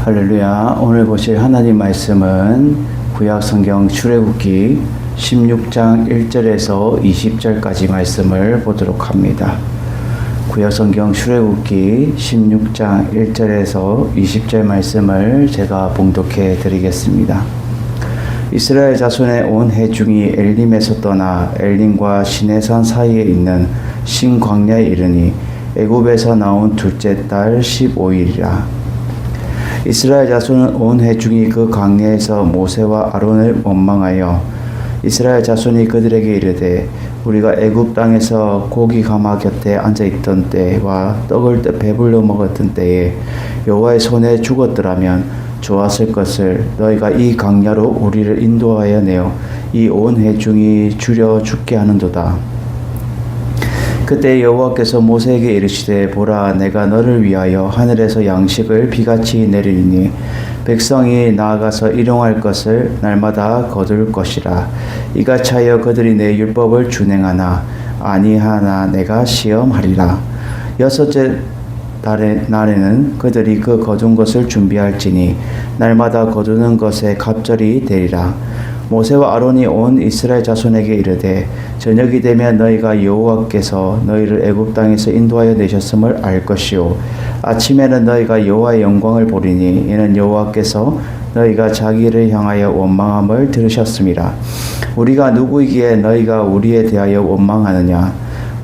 할렐루야. 오늘 보실 하나님 말씀은 구약성경 출애굽기 16장 1절에서 20절까지 말씀을 보도록 합니다. 구약성경 출애굽기 16장 1절에서 20절 말씀을 제가 봉독해 드리겠습니다. 이스라엘 자손의 온 회중이 엘림에서 떠나 엘림과 시내산 사이에 있는 신광야에 이르니 애굽에서 나온 둘째 달 15일이라. 이스라엘 자손은 온 회중이 그 광야에서 모세와 아론을 원망하여 이스라엘 자손이 그들에게 이르되 우리가 애굽 땅에서 고기 가마 곁에 앉아 있던 때와 떡을 배불러 먹었던 때에 여호와의 손에 죽었더라면 좋았을 것을 너희가 이 광야로 우리를 인도하여 내어 이 온 회중이 줄여 죽게 하는도다. 그때 여호와께서 모세에게 이르시되 보라 내가 너를 위하여 하늘에서 양식을 비같이 내리니 백성이 나아가서 일용할 것을 날마다 거둘 것이라. 이같이 하여 그들이 내 율법을 준행하나 아니하나 내가 시험하리라. 여섯째 날에는 그들이 그 거둔 것을 준비할지니 날마다 거두는 것에 갑절이 되리라. 모세와 아론이 온 이스라엘 자손에게 이르되 저녁이 되면 너희가 여호와께서 너희를 애굽 땅에서 인도하여 내셨음을 알 것이요 아침에는 너희가 여호와의 영광을 보리니 이는 여호와께서 너희가 자기를 향하여 원망함을 들으셨음이라. 우리가 누구이기에 너희가 우리에 대하여 원망하느냐.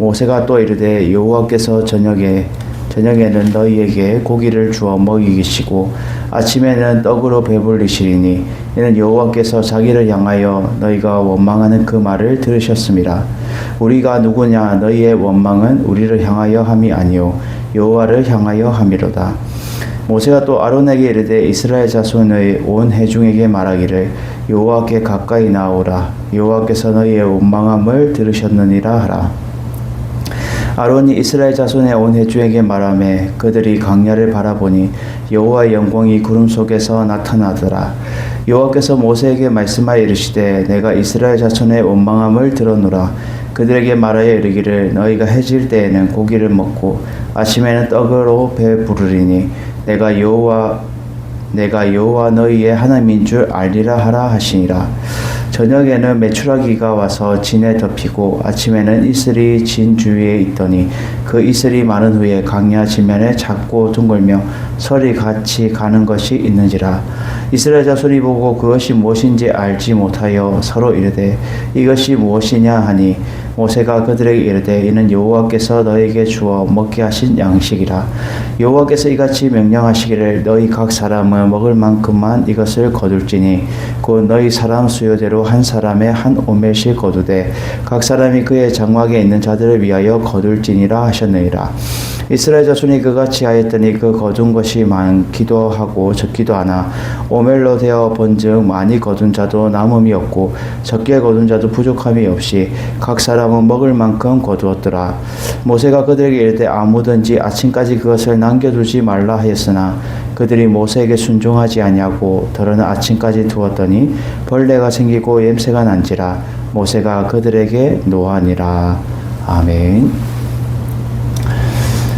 모세가 또 이르되 여호와께서 저녁에는 너희에게 고기를 주어 먹이시고 아침에는 떡으로 배불리시리니 이는 여호와께서 자기를 향하여 너희가 원망하는 그 말을 들으셨음이라. 우리가 누구냐. 너희의 원망은 우리를 향하여 함이 아니요 여호와를 향하여 함이로다. 모세가 또 아론에게 이르되 이스라엘 자손의 온 회중에게 말하기를 여호와께 가까이 나오라. 여호와께서 너희의 원망함을 들으셨느니라 하라. 아론이 이스라엘 자손의 온 회중에게 말하매 그들이 광야를 바라보니 여호와의 영광이 구름 속에서 나타나더라. 여호와께서 모세에게 말씀하여 이르시되 내가 이스라엘 자손의 원망함을 들었노라. 그들에게 말하여 이르기를 너희가 해질 때에는 고기를 먹고 아침에는 떡으로 배부르리니 내가 여호와 너희의 하나님인 줄 알리라 하라 하시니라. 저녁에는 메추라기가 와서 진에 덮이고 아침에는 이슬이 진 주위에 있더니 그 이슬이 마른 후에 광야 지면에 작고 둥글며 설이 같이 가는 것이 있는지라. 이스라엘 자손이 보고 그것이 무엇인지 알지 못하여 서로 이르되 이것이 무엇이냐 하니 모세가 그들에게 이르되 이는 여호와께서 너희에게 주어 먹게 하신 양식이라. 여호와께서 이같이 명령하시기를 너희 각 사람은 먹을 만큼만 이것을 거둘지니 곧 너희 사람 수요대로 한 사람의 한 오멜씩 거두되 각 사람이 그의 장막에 있는 자들을 위하여 거둘지니라 하셨느니라. 이스라엘 자손이 그같이 하였더니 그 거둔 것이 많기도 하고 적기도 하나 오멜로 되어 본즉 많이 거둔 자도 남음이 없고 적게 거둔 자도 부족함이 없이 각 사람은 먹을 만큼 거두었더라. 모세가 그들에게 이르되 아무든지 아침까지 그것을 남겨두지 말라 하였으나 그들이 모세에게 순종하지 아니하고 더러는 아침까지 두었더니 벌레가 생기고 냄새가 난지라. 모세가 그들에게 노하니라. 아멘.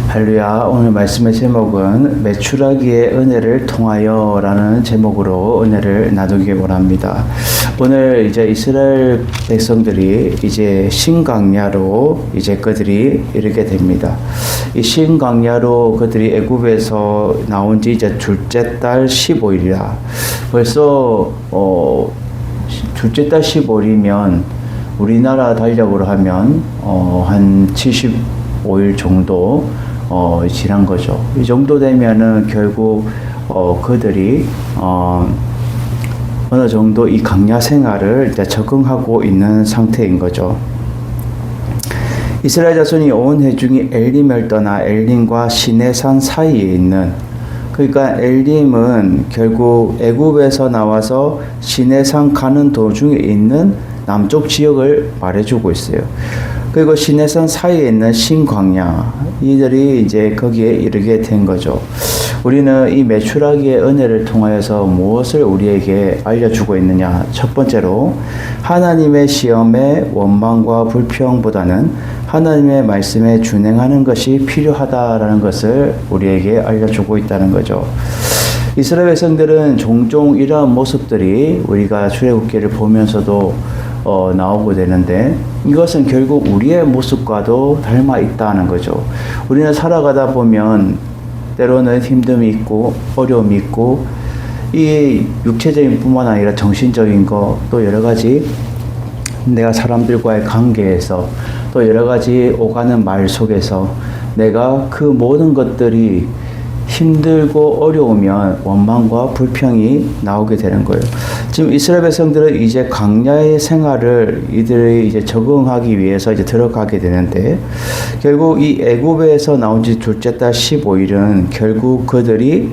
할렐루야. 오늘 말씀의 제목은 메추라기의 은혜를 통하여 라는 제목으로 은혜를 나누기 원합니다. 오늘 이제 이스라엘 백성들이 이제 신광야로 이제 그들이 이르게 됩니다. 이 신광야로 그들이 애굽에서 나온 지 이제 둘째 달 15일이라. 벌써 둘째 달 15일이면 우리나라 달력으로 하면 한 75일 정도 지난 거죠. 이 정도 되면은 결국 그들이 어느 정도 이 광야 생활을 이제 적응하고 있는 상태인 거죠. 이스라엘 자손이 온 회중이 엘림을 떠나 엘림과 시내산 사이에 있는, 그러니까 엘림은 결국 애굽에서 나와서 시내산 가는 도중에 있는 남쪽 지역을 말해주고 있어요. 그리고 시내산 사이에 있는 신광야, 이들이 이제 거기에 이르게 된 거죠. 우리는 이 메추라기의 은혜를 통하여서 무엇을 우리에게 알려주고 있느냐. 첫 번째로 하나님의 시험에 원망과 불평보다는 하나님의 말씀에 준행하는 것이 필요하다라는 것을 우리에게 알려주고 있다는 거죠. 이스라엘 백성들은 종종 이러한 모습들이 우리가 출애굽기를 보면서도 나오고 되는데 이것은 결국 우리의 모습과도 닮아 있다는 거죠. 우리는 살아가다 보면 때로는 힘듦이 있고 어려움이 있고 이 육체적인 뿐만 아니라 정신적인 거 또 여러 가지 내가 사람들과의 관계에서 또 여러 가지 오가는 말 속에서 내가 그 모든 것들이 힘들고 어려우면 원망과 불평이 나오게 되는 거예요. 지금 이스라엘 백성들은 이제 광야의 생활을 이들이 이제 적응하기 위해서 이제 들어가게 되는데 결국 이 애굽에서 나온 지 둘째 달 15일은 결국 그들이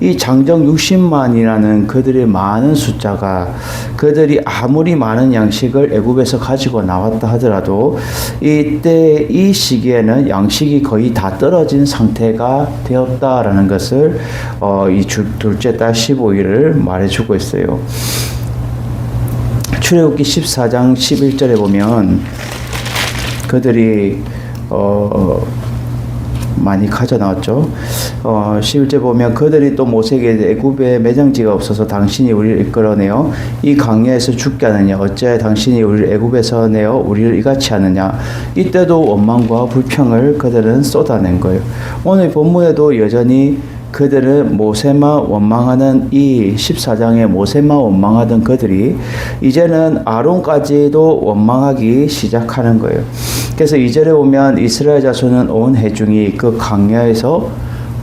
이 장정 60만이라는 그들의 많은 숫자가 그들이 아무리 많은 양식을 애굽에서 가지고 나왔다 하더라도 이때 이 시기에는 양식이 거의 다 떨어진 상태가 되었다라는 것을 이 둘째 달 15일을 말해주고 있어요. 출애굽기 14장 11절에 보면 그들이 많이 가져 나왔죠. 11절 보면 그들이 또 모세에게 애굽에 매장지가 없어서 당신이 우리를 이끌어내어 이 광야에서 죽게 하느냐 어찌하여 당신이 우리를 애굽에서 내어 우리를 이같이 하느냐. 이때도 원망과 불평을 그들은 쏟아낸 거예요. 오늘 본문에도 여전히 그들은 모세만 원망하는 이 14장에 모세만 원망하던 그들이 이제는 아론까지도 원망하기 시작하는 거예요. 그래서 2절에 보면 이스라엘 자손은 온 회중이 그 광야에서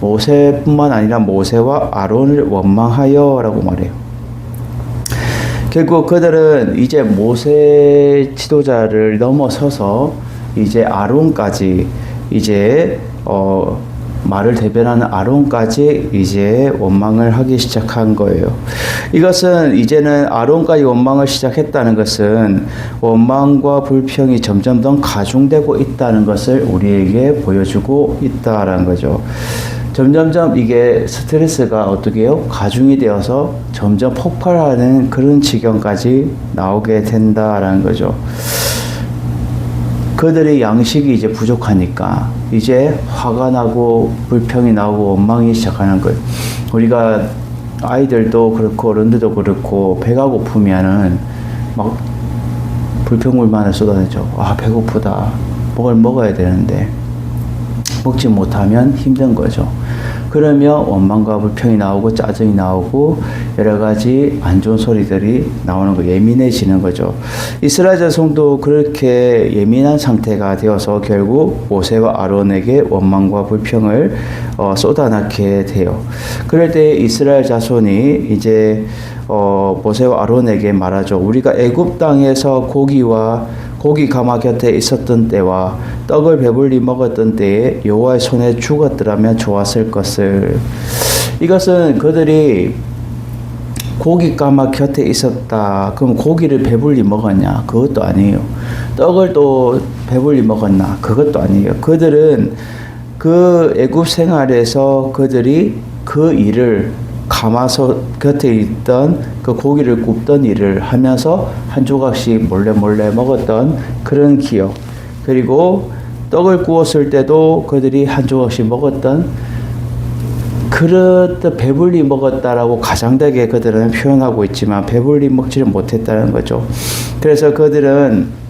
모세뿐만 아니라 모세와 아론을 원망하여 라고 말해요. 결국 그들은 이제 모세 지도자를 넘어서서 이제 아론까지 이제 말을 대변하는 아론까지 이제 원망을 하기 시작한 거예요. 이것은 이제는 아론까지 원망을 시작했다는 것은 원망과 불평이 점점 더 가중되고 있다는 것을 우리에게 보여주고 있다라는 거죠. 점점점 이게 스트레스가 어떻게 해요? 가중이 되어서 점점 폭발하는 그런 지경까지 나오게 된다라는 거죠. 그들의 양식이 이제 부족하니까 이제 화가 나고 불평이 나오고 원망이 시작하는 거예요. 우리가 아이들도 그렇고 어른들도 그렇고 배가 고프면은 막 불평불만을 쏟아내죠. 아, 배고프다. 뭘 먹어야 되는데 먹지 못하면 힘든 거죠. 그러면 원망과 불평이 나오고 짜증이 나오고 여러 가지 안 좋은 소리들이 나오는 거, 예민해지는 거죠. 이스라엘 자손도 그렇게 예민한 상태가 되어서 결국 모세와 아론에게 원망과 불평을 쏟아넣게 돼요. 그럴 때 이스라엘 자손이 이제 모세와 아론에게 말하죠. 우리가 애굽 땅에서 고기 가마 곁에 있었던 때와 떡을 배불리 먹었던 때에 여호와의 손에 죽었더라면 좋았을 것을. 이것은 그들이 고기 가마 곁에 있었다. 그럼 고기를 배불리 먹었냐? 그것도 아니에요. 떡을 또 배불리 먹었나? 그것도 아니에요. 그들은 그 애굽 생활에서 그들이 그 일을 가마솥 곁에 있던 그 고기를 굽던 일을 하면서 한 조각씩 몰래 먹었던 그런 기억, 그리고 떡을 구웠을 때도 그들이 한 조각씩 먹었던 그릇 배불리 먹었다라고 가장되게 그들은 표현하고 있지만 배불리 먹지를 못했다는 거죠. 그래서 그들은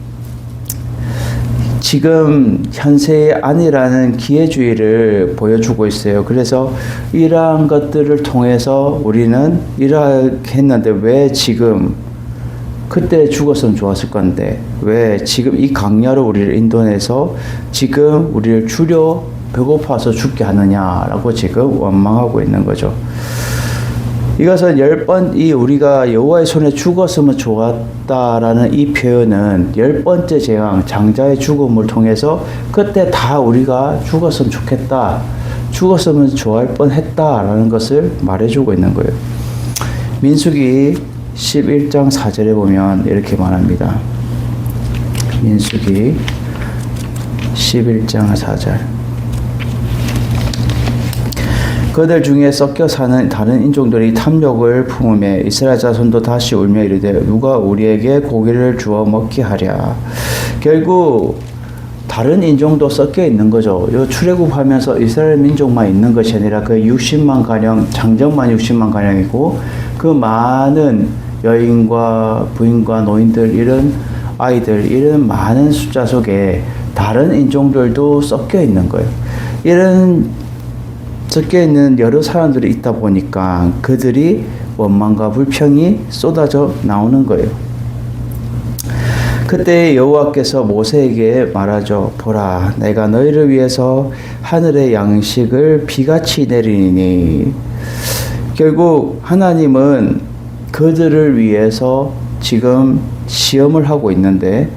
지금 현세의 아니라는 기회주의를 보여주고 있어요. 그래서 이러한 것들을 통해서 우리는 이렇게 했는데 왜 지금 그때 죽었으면 좋았을 건데 왜 지금 이 강야로 우리를 인도해서 지금 우리를 줄여 배고파서 죽게 하느냐라고 지금 원망하고 있는 거죠. 이것은 10번 우리가 여호와의 손에 죽었으면 좋았다라는 이 표현은 10번째 재앙, 장자의 죽음을 통해서 그때 다 우리가 죽었으면 좋겠다, 죽었으면 좋아할 뻔했다라는 것을 말해주고 있는 거예요. 민수기 11장 4절에 보면 이렇게 말합니다. 민수기 11장 4절. 그들 중에 섞여 사는 다른 인종들이 탐욕을 품으며 이스라엘 자손도 다시 울며 이르되 누가 우리에게 고기를 주어 먹게 하랴. 결국 다른 인종도 섞여 있는 거죠. 요 출애굽하면서 이스라엘 민족만 있는 것이 아니라 그 60만 가량, 장정만 60만 가량이고 그 많은 여인과 부인과 노인들 이런 아이들 이런 많은 숫자 속에 다른 인종들도 섞여 있는 거예요. 이런 섞여 있는 여러 사람들이 있다 보니까 그들이 원망과 불평이 쏟아져 나오는 거예요. 그때 여호와께서 모세에게 말하죠. 보라, 내가 너희를 위해서 하늘의 양식을 비같이 내리니. 결국 하나님은 그들을 위해서 지금 시험을 하고 있는데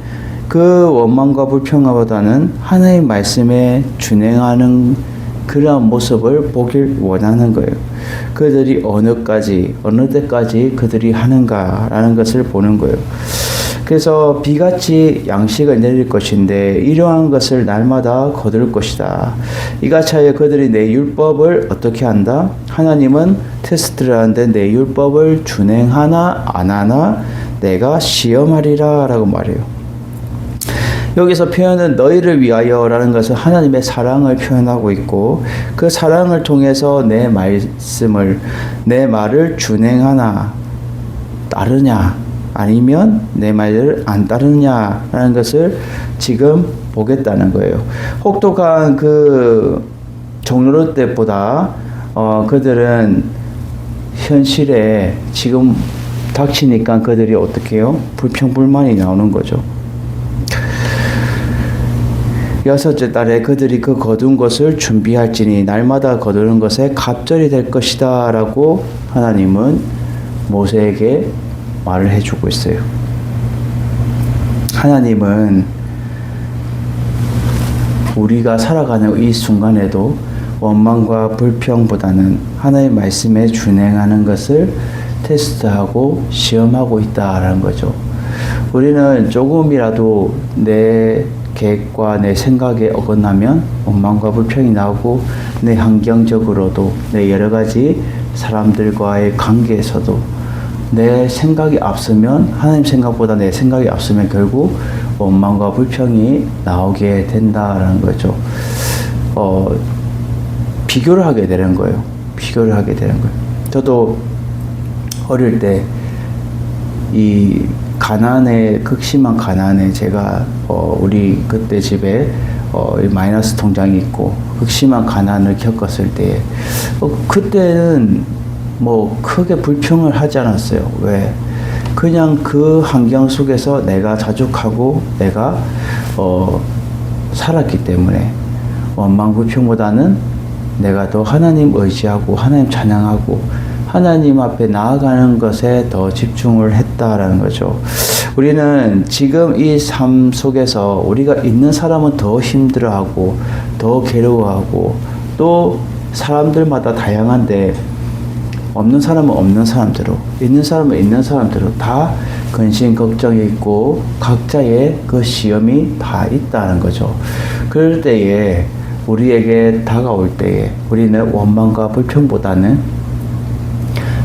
그 원망과 불평보다는 하나님의 말씀에 준행하는 그러한 모습을 보길 원하는 거예요. 그들이 어느 때까지 그들이 하는가라는 것을 보는 거예요. 그래서 비같이 양식을 내릴 것인데 이러한 것을 날마다 거둘 것이다. 이같이 그들이 내 율법을 어떻게 한다? 하나님은 테스트를 하는데 내 율법을 준행하나 안 하나 내가 시험하리라 라고 말해요. 여기서 표현은 너희를 위하여라는 것은 하나님의 사랑을 표현하고 있고 그 사랑을 통해서 내 말을 준행하나 따르냐 아니면 내 말을 안 따르냐라는 것을 지금 보겠다는 거예요. 혹독한 그 종로 때보다 그들은 현실에 지금 닥치니까 그들이 어떻게 해요? 불평불만이 나오는 거죠. 여섯째 달에 그들이 그 거둔 것을 준비할지니 날마다 거두는 것에 갑절이 될 것이다 라고 하나님은 모세에게 말을 해주고 있어요. 하나님은 우리가 살아가는 이 순간에도 원망과 불평보다는 하나님의 말씀에 준행하는 것을 테스트하고 시험하고 있다라는 거죠. 우리는 조금이라도 내 계획과 내 생각에 어긋나면 원망과 불평이 나오고 내 환경적으로도 내 여러 가지 사람들과의 관계에서도 내 생각이 앞서면 하나님 생각보다 내 생각이 앞서면 결국 원망과 불평이 나오게 된다라는 거죠. 비교를 하게 되는 거예요. 비교를 하게 되는 거예요. 저도 어릴 때 이 가난에 극심한 가난에 제가 우리 그때 집에 마이너스 통장이 있고 극심한 가난을 겪었을 때 그때는 뭐 크게 불평을 하지 않았어요. 왜? 그냥 그 환경 속에서 내가 자족하고 내가 살았기 때문에 원망 불평보다는 내가 더 하나님 의지하고 하나님 찬양하고 하나님 앞에 나아가는 것에 더 집중을 했다라는 거죠. 우리는 지금 이 삶 속에서 우리가 있는 사람은 더 힘들어하고 더 괴로워하고 또 사람들마다 다양한데 없는 사람은 없는 사람대로 있는 사람은 있는 사람대로 다 근심 걱정이 있고 각자의 그 시험이 다 있다는 거죠. 그럴 때에 우리에게 다가올 때에 우리는 원망과 불평보다는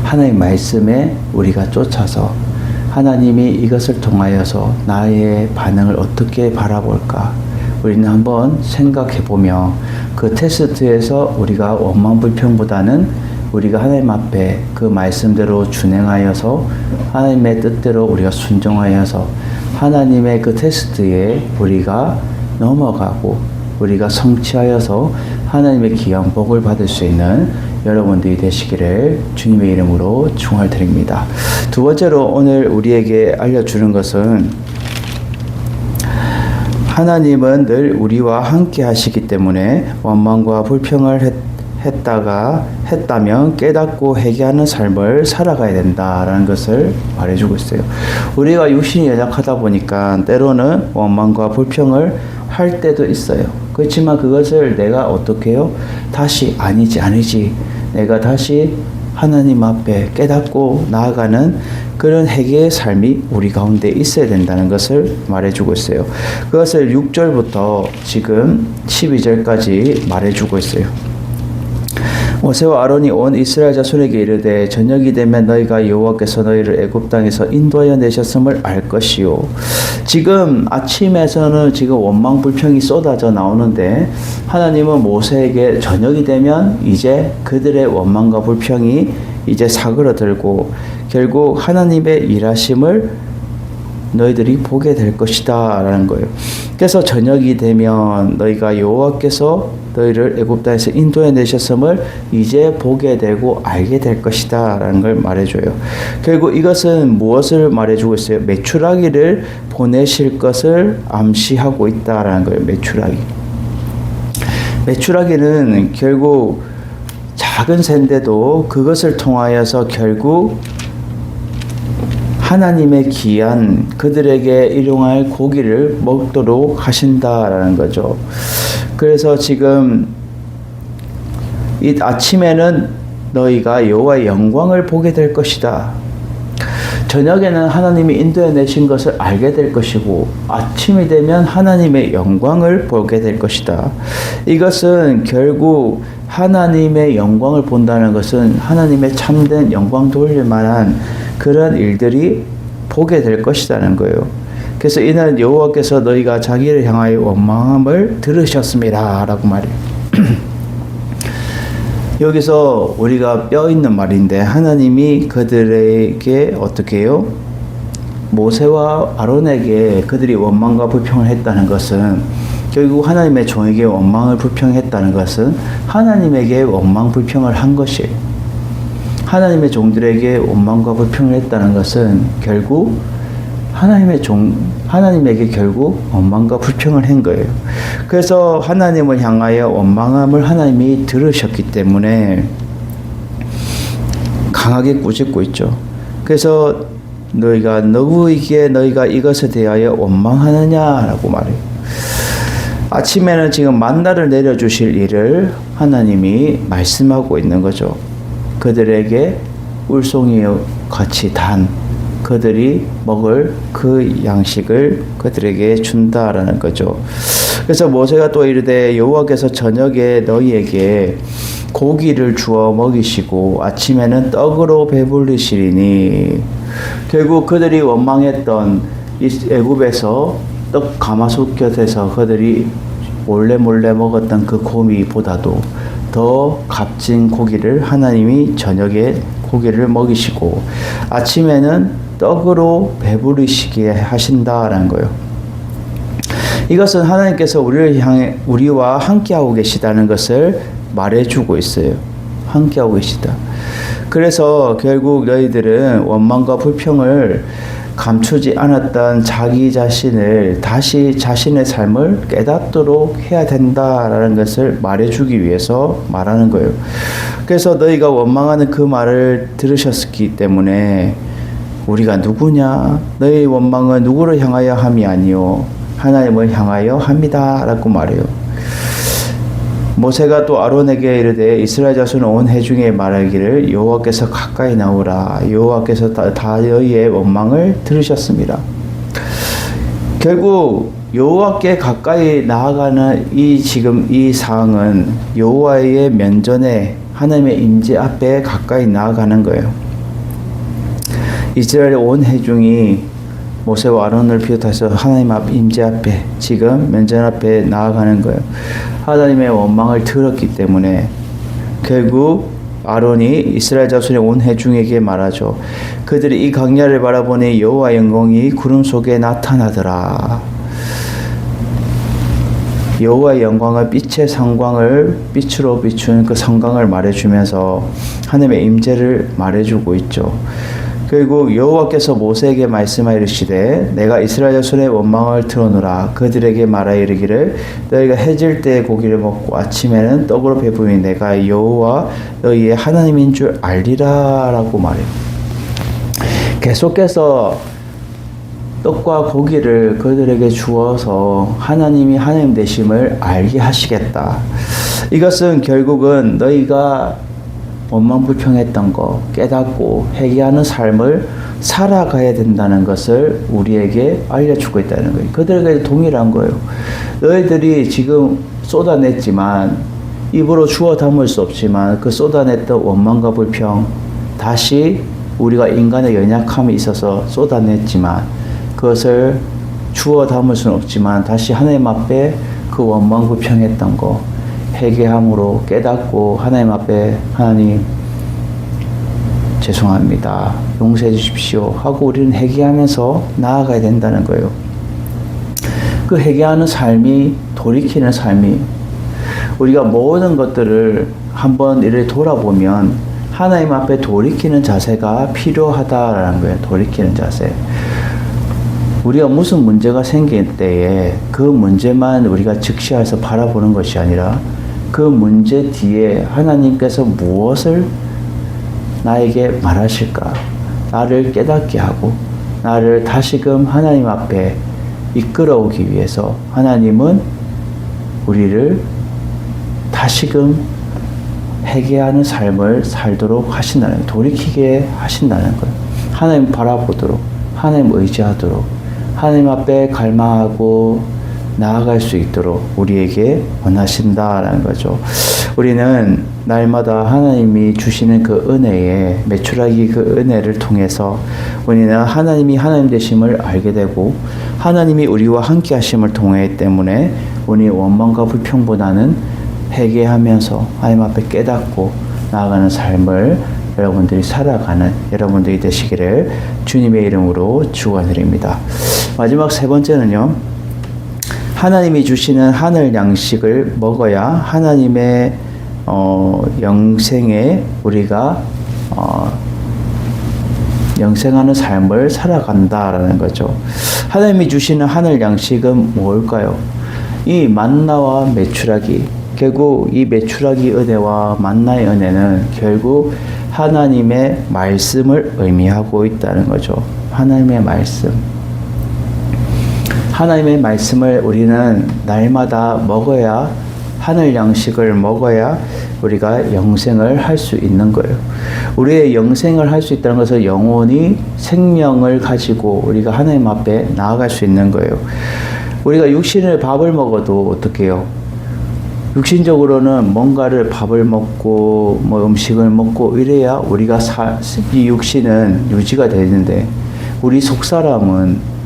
하나님의 말씀에 우리가 쫓아서 하나님이 이것을 통하여서 나의 반응을 어떻게 바라볼까 우리는 한번 생각해 보며 그 테스트에서 우리가 원망 불평보다는 우리가 하나님 앞에 그 말씀대로 준행하여서 하나님의 뜻대로 우리가 순종하여서 하나님의 그 테스트에 우리가 넘어가고 우리가 성취하여서 하나님의 귀한 복을 받을 수 있는 여러분들이 되시기를 주님의 이름으로 축원드립니다. 두 번째로 오늘 우리에게 알려주는 것은 하나님은 늘 우리와 함께 하시기 때문에 원망과 불평을 했다면 깨닫고 회개하는 삶을 살아가야 된다라는 것을 말해주고 있어요. 우리가 육신이 연약하다 보니까 때로는 원망과 불평을 할 때도 있어요. 그렇지만 그것을 내가 어떻게 해요? 다시 아니지 내가 다시 하나님 앞에 깨닫고 나아가는 그런 회개의 삶이 우리 가운데 있어야 된다는 것을 말해주고 있어요. 그것을 6절부터 지금 12절까지 말해주고 있어요. 모세와 아론이 온 이스라엘 자손에게 이르되 저녁이 되면 너희가 여호와께서 너희를 애굽 땅에서 인도하여 내셨음을 알 것이요. 지금 아침에서는 지금 원망 불평이 쏟아져 나오는데 하나님은 모세에게 저녁이 되면 이제 그들의 원망과 불평이 이제 사그러들고 결국 하나님의 일하심을 너희들이 보게 될 것이다 라는 거예요. 그래서 저녁이 되면 너희가 여호와께서 너희를 애굽 땅에서 인도해 내셨음을 이제 보게 되고 알게 될 것이다 라는 걸 말해줘요. 결국 이것은 무엇을 말해주고 있어요? 메추라기를 보내실 것을 암시하고 있다라는 거예요. 메추라기는 결국 작은 새인데도 그것을 통하여서 결국 하나님의 귀한 그들에게 일용할 고기를 먹도록 하신다라는 거죠. 그래서 지금 이 아침에는 너희가 여호와의 영광을 보게 될 것이다. 저녁에는 하나님이 인도해 내신 것을 알게 될 것이고 아침이 되면 하나님의 영광을 보게 될 것이다. 이것은 결국 하나님의 영광을 본다는 것은 하나님의 참된 영광 돌릴 만한 그런 일들이 보게 될 것이라는 거예요. 그래서 이는 여호와께서 너희가 자기를 향하여 원망함을 들으셨습니다 라고 말해요. 여기서 우리가 뼈 있는 말인데 하나님이 그들에게 어떻게 해요? 모세와 아론에게 그들이 원망과 불평을 했다는 것은 결국 하나님의 종에게 원망을 불평했다는 것은 하나님에게 원망 불평을 한 것이에요. 하나님의 종들에게 원망과 불평을 했다는 것은 결국 하나님에게 결국 원망과 불평을 한 거예요. 그래서 하나님을 향하여 원망함을 하나님이 들으셨기 때문에 강하게 꾸짖고 있죠. 그래서 너희가 누구에게 너희가 이것에 대하여 원망하느냐라고 말해요. 아침에는 지금 만나를 내려주실 일을 하나님이 말씀하고 있는 거죠. 그들에게 울송이 같이 단 그들이 먹을 그 양식을 그들에게 준다라는 거죠. 그래서 모세가 또 이르되 여호와께서 저녁에 너희에게 고기를 주어 먹이시고 아침에는 떡으로 배불리시리니 결국 그들이 원망했던 애굽에서 떡 가마솥 곁에서 그들이 몰래 먹었던 그 고기보다도 더 값진 고기를 하나님이 저녁에 고기를 먹이시고 아침에는 떡으로 배부르시게 하신다라는 거예요. 이것은 하나님께서 우리와 함께하고 계시다는 것을 말해주고 있어요. 함께하고 계시다. 그래서 결국 너희들은 원망과 불평을 감추지 않았던 자기 자신을 다시 자신의 삶을 깨닫도록 해야 된다라는 것을 말해주기 위해서 말하는 거예요. 그래서 너희가 원망하는 그 말을 들으셨기 때문에 우리가 누구냐? 너희 원망은 누구를 향하여 함이 아니요 하나님을 향하여 합니다 라고 말해요. 모세가 또 아론에게 이르되 이스라엘 자손 온 회중에 말하기를 여호와께서 가까이 나오라. 여호와께서 다 너희의 원망을 들으셨습니다. 결국 여호와께 가까이 나아가는 지금 이 상황은 여호와의 면전에 하나님의 임재 앞에 가까이 나아가는 거예요. 이스라엘 온 회중이 모세와 아론을 비롯해서 하나님 앞 임재 앞에 지금 면전 앞에 나아가는 거예요. 하나님의 원망을 들었기 때문에 결국 아론이 이스라엘 자손의 온 회중에게 말하죠. 그들이 이 광야를 바라보니 여호와의 영광이 구름 속에 나타나더라. 여호와의 영광을 빛의 성광을 빛으로 비춘 그 성광을 말해주면서 하나님의 임재를 말해주고 있죠. 결국 여호와께서 모세에게 말씀하여 이르시되 내가 이스라엘 자손의 원망을 들어놓으라. 그들에게 말하여 이르기를 너희가 해질 때 고기를 먹고 아침에는 떡으로 배부르니 내가 여호와 너희의 하나님인 줄 알리라 라고 말해요. 계속해서 떡과 고기를 그들에게 주어서 하나님이 하나님 되심을 알게 하시겠다. 이것은 결국은 너희가 원망불평했던 거 깨닫고 회개하는 삶을 살아가야 된다는 것을 우리에게 알려주고 있다는 거예요. 그들에게 동일한 거예요. 너희들이 지금 쏟아냈지만 입으로 주워 담을 수 없지만 그 쏟아냈던 원망과 불평, 다시 우리가 인간의 연약함이 있어서 쏟아냈지만 그것을 주워 담을 수는 없지만 다시 하나님 앞에 그 원망 불평했던 거 회개함으로 깨닫고 하나님 앞에 하나님 죄송합니다. 용서해 주십시오 하고 우리는 회개하면서 나아가야 된다는 거예요. 그 회개하는 삶이 돌이키는 삶이 우리가 모든 것들을 한번 이렇게 돌아보면 하나님 앞에 돌이키는 자세가 필요하다라는 거예요. 돌이키는 자세. 우리가 무슨 문제가 생길 때에 그 문제만 우리가 즉시해서 바라보는 것이 아니라 그 문제 뒤에 하나님께서 무엇을 나에게 말하실까? 나를 깨닫게 하고 나를 다시금 하나님 앞에 이끌어오기 위해서 하나님은 우리를 다시금 회개하는 삶을 살도록 하신다는 거예요. 돌이키게 하신다는 거예요. 하나님 바라보도록, 하나님 의지하도록, 하나님 앞에 갈망하고 나아갈 수 있도록 우리에게 원하신다라는 거죠. 우리는 날마다 하나님이 주시는 그 은혜에 매출하기 그 은혜를 통해서 우리는 하나님이 하나님 되심을 알게 되고 하나님이 우리와 함께 하심을 통해 때문에 우리 원망과 불평보다는 회개하면서 하나님 앞에 깨닫고 나아가는 삶을 여러분들이 살아가는 여러분들이 되시기를 주님의 이름으로 축원드립니다. 마지막 세 번째는요. 하나님이 주시는 하늘 양식을 먹어야 하나님의 영생에 우리가 영생하는 삶을 살아간다라는 거죠. 하나님이 주시는 하늘 양식은 뭘까요? 이 만나와 메추라기, 결국 이 메추라기 은혜와 만나의 은혜는 결국 하나님의 말씀을 의미하고 있다는 거죠. 하나님의 말씀. 하나님의 말씀을 우리는 날마다 먹어야 하늘 양식을 먹어야 우리가 영생을 할 수 있는 거예요. 우리의 영생을 할 수 있다는 것은 영혼이 생명을 가지고 우리가 하나님 앞에 나아갈 수 있는 거예요. 우리가 육신의 밥을 먹어도 어떻게 해요? 육신적으로는 뭔가를 밥을 먹고 뭐 음식을 먹고 이래야 우리가 이 육신은 유지가 되는데 우리 속사람은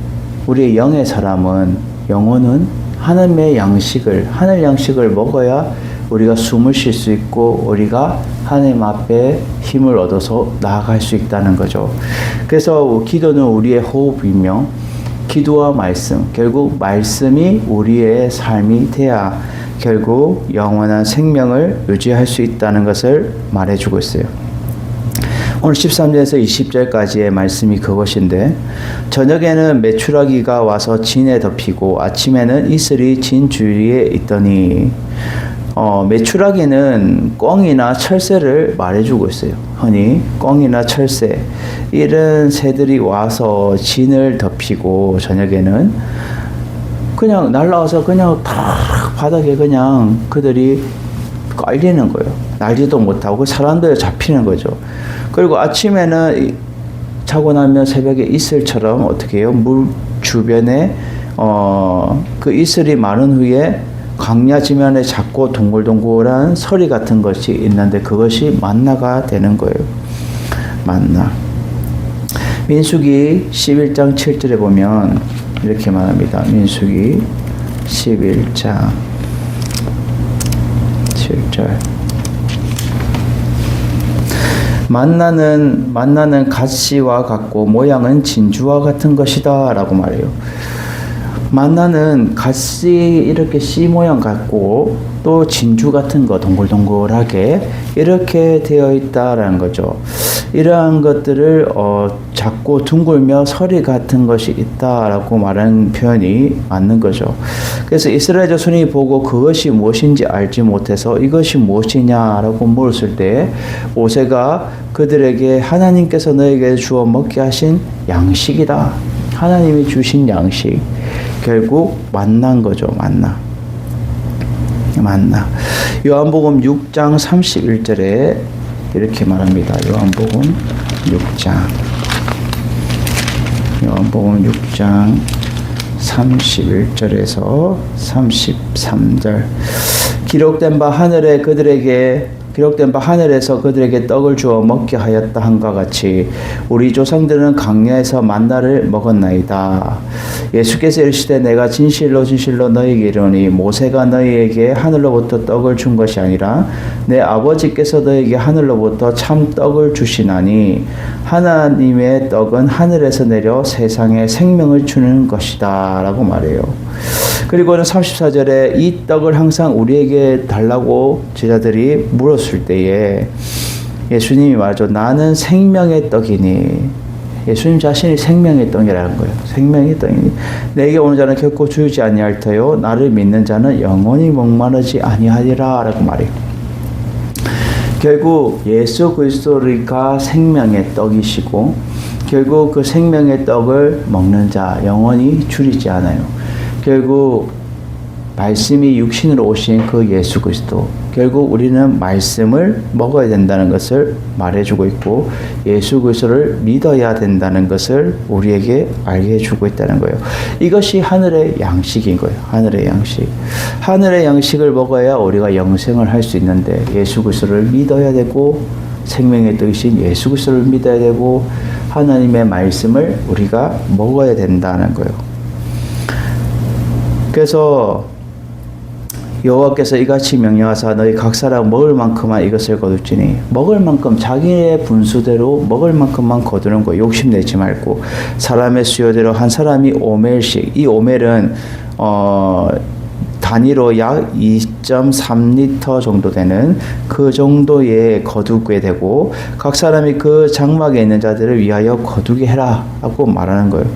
우리의 영의 사람은 영혼은 하나님의 양식을 하늘 양식을 먹어야 우리가 숨을 쉴 수 있고 우리가 하나님 앞에 힘을 얻어서 나아갈 수 있다는 거죠. 그래서 기도는 우리의 호흡이며 기도와 말씀, 결국 말씀이 우리의 삶이 돼야 결국 영원한 생명을 유지할 수 있다는 것을 말해주고 있어요. 오늘 13절에서 20절까지의 말씀이 그것인데 저녁에는 메추라기가 와서 진에 덮이고 아침에는 이슬이 진 주위에 있더니 메추라기는 꿩이나 철새를 말해주고 있어요. 흔히 꿩이나 철새 이런 새들이 와서 진을 덮이고 저녁에는 그냥 날라와서 그냥 다 바닥에 그냥 그들이 깔리는 거예요. 날지도 못하고 사람들에 잡히는 거죠. 그리고 아침에는 자고 나면 새벽에 이슬처럼 어떻게 해요? 물 주변에 그 이슬이 마른 후에 광야 지면에 작고 동글동글한 서리 같은 것이 있는데 그것이 만나가 되는 거예요. 만나. 민수기 11장 7절에 보면 이렇게 말합니다. 민수기 11장 7절. 만나는 갓씨와 같고 모양은 진주와 같은 것이다 라고 말해요. 만나는 갓씨 이렇게 씨 모양 같고 또 진주 같은 거 동글동글하게 이렇게 되어 있다라는 거죠. 이러한 것들을 작고 둥글며 서리 같은 것이 있다라고 말하는 표현이 맞는 거죠. 그래서 이스라엘 자손이 보고 그것이 무엇인지 알지 못해서 이것이 무엇이냐라고 물었을 때 모세가 그들에게 하나님께서 너에게 주어 먹게 하신 양식이다. 하나님이 주신 양식. 결국 만난 거죠. 만나. 요한복음 6장 31절에 이렇게 말합니다. 요한복음 6장 31절에서 33절. 기록된 바 하늘에서 그들에게 떡을 주어 먹게 하였다 한과 같이 우리 조상들은 광야에서 만나를 먹었나이다. 예수께서 이르시되 내가 진실로 진실로 너희에게 이르노니 모세가 너희에게 하늘로부터 떡을 준 것이 아니라 내 아버지께서 너희에게 하늘로부터 참 떡을 주시나니 하나님의 떡은 하늘에서 내려 세상에 생명을 주는 것이다 라고 말해요. 그리고는 34절에 이 떡을 항상 우리에게 달라고 제자들이 물었을 때에 예수님이 말하죠. 나는 생명의 떡이니. 예수님 자신이 생명의 떡이라는 거예요. 생명의 떡이니. 내게 오는 자는 결코 주지 아니할 터요. 나를 믿는 자는 영원히 목마르지 아니하리라 라고 말해요. 결국 예수 그리스도가 생명의 떡이시고 결국 그 생명의 떡을 먹는 자 영원히 줄이지 않아요. 결국 말씀이 육신으로 오신 그 예수 그리스도, 결국 우리는 말씀을 먹어야 된다는 것을 말해주고 있고 예수 그리스도를 믿어야 된다는 것을 우리에게 알게 해주고 있다는 거예요. 이것이 하늘의 양식인 거예요. 하늘의 양식. 하늘의 양식을 먹어야 우리가 영생을 할 수 있는데 예수 그리스도를 믿어야 되고 생명의 떡이신 예수 그리스도를 믿어야 되고 하나님의 말씀을 우리가 먹어야 된다는 거예요. 그래서 여호와께서 이같이 명령하사 너희 각 사람 먹을 만큼만 이것을 거둘지니 먹을 만큼 자기의 분수대로 먹을 만큼만 거두는 거 욕심내지 말고 사람의 수요대로 한 사람이 오멜씩 이 오멜은 단위로 약 2.3리터 정도 되는 그 정도의 거두게 되고 각 사람이 그 장막에 있는 자들을 위하여 거두게 해라 라고 말하는 거예요.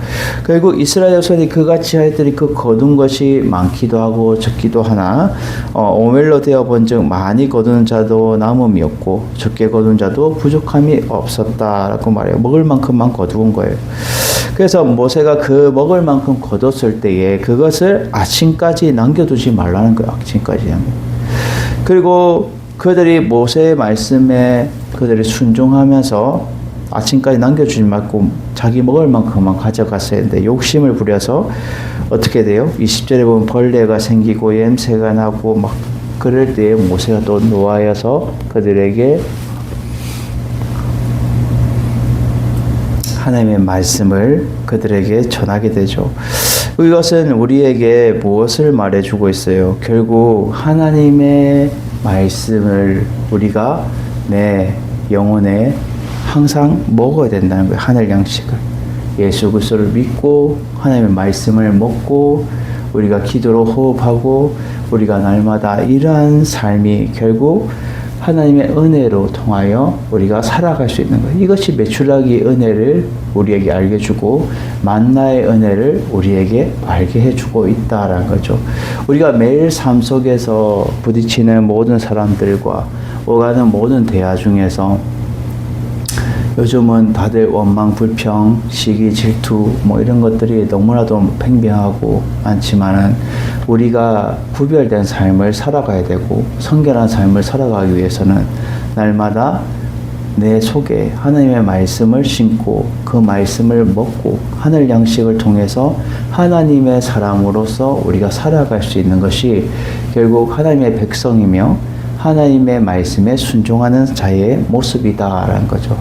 결국 이스라엘 백성이 그같이 하였더니 그 거둔 것이 많기도 하고 적기도 하나 오멜로 되어 본즉 많이 거두는 자도 남음이 없고 적게 거둔 자도 부족함이 없었다라고 말해요. 먹을 만큼만 거두은 거예요. 그래서 모세가 그 먹을 만큼 거뒀을 때에 그것을 아침까지 남겨두지 말라는 거예요. 아침까지. 그리고 그들이 모세의 말씀에 그들이 순종하면서 아침까지 남겨주지 말고 자기 먹을 만큼만 가져갔어야 했는데 욕심을 부려서 어떻게 돼요? 20절에 보면 벌레가 생기고 냄새가 나고 막 그럴 때에 모세가 또 노하여서 그들에게 하나님의 말씀을 그들에게 전하게 되죠. 이것은 우리에게 무엇을 말해주고 있어요? 결국 하나님의 말씀을 우리가 내 영혼에 항상 먹어야 된다는 거예요. 하늘 양식을. 예수 그리스도를 믿고 하나님의 말씀을 먹고 우리가 기도로 호흡하고 우리가 날마다 이러한 삶이 결국 하나님의 은혜로 통하여 우리가 살아갈 수 있는 거예요. 이것이 메추라기 은혜를 우리에게 알게 주고 만나의 은혜를 우리에게 알게 해주고 있다라는 거죠. 우리가 매일 삶 속에서 부딪히는 모든 사람들과 오가는 모든 대화 중에서 요즘은 다들 원망, 불평, 시기, 질투 뭐 이런 것들이 너무나도 팽배하고 많지만은 우리가 구별된 삶을 살아가야 되고 성결한 삶을 살아가기 위해서는 날마다 내 속에 하나님의 말씀을 심고 그 말씀을 먹고 하늘 양식을 통해서 하나님의 사람으로서 우리가 살아갈 수 있는 것이 결국 하나님의 백성이며 하나님의 말씀에 순종하는 자의 모습이다라는 거죠.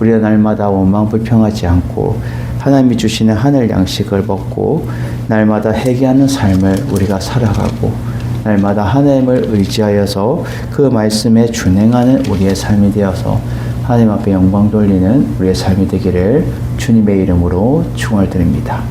우리가 날마다 원망 불평하지 않고 하나님이 주시는 하늘 양식을 먹고 날마다 회개하는 삶을 우리가 살아가고 날마다 하나님을 의지하여서 그 말씀에 준행하는 우리의 삶이 되어서 하나님 앞에 영광 돌리는 우리의 삶이 되기를 주님의 이름으로 축원을 드립니다.